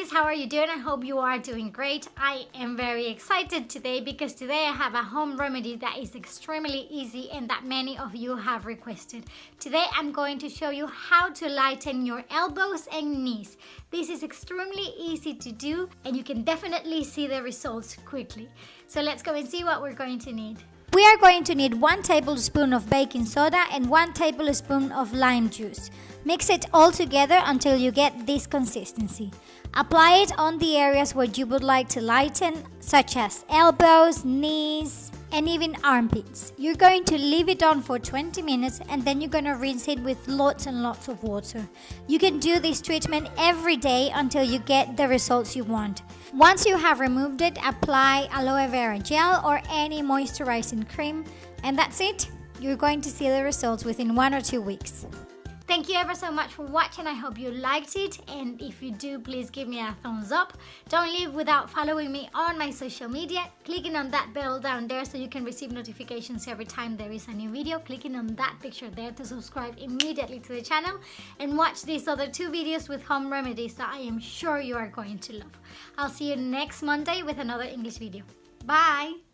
guys, how are you doing? I hope you are doing great. I am very excited today because today I have a home remedy that is extremely easy and that many of you have requested. Today I'm going to show you how to lighten your elbows and knees. This is extremely easy to do and you can definitely see the results quickly. So let's go and see what we're going to need. We are going to need 1 tablespoon of baking soda and 1 tablespoon of lime juice. Mix it all together until you get this consistency. Apply it on the areas where you would like to lighten, such as elbows, knees, and even armpits. You're going to leave it on for 20 minutes and then you're going to rinse it with lots and lots of water. You can do this treatment every day until you get the results you want. Once you have removed it, apply aloe vera gel or any moisturizing cream, and that's it. You're going to see the results within 1 or 2 weeks. Thank you ever so much for watching. I hope you liked it, and if you do, please give me a thumbs up. Don't leave without following me on my social media, clicking on that bell down there so you can receive notifications every time there is a new video, clicking on that picture there to subscribe immediately to the channel, and watch these other 2 videos with home remedies that I am sure you are going to love. I'll see you next Monday with another English video. Bye!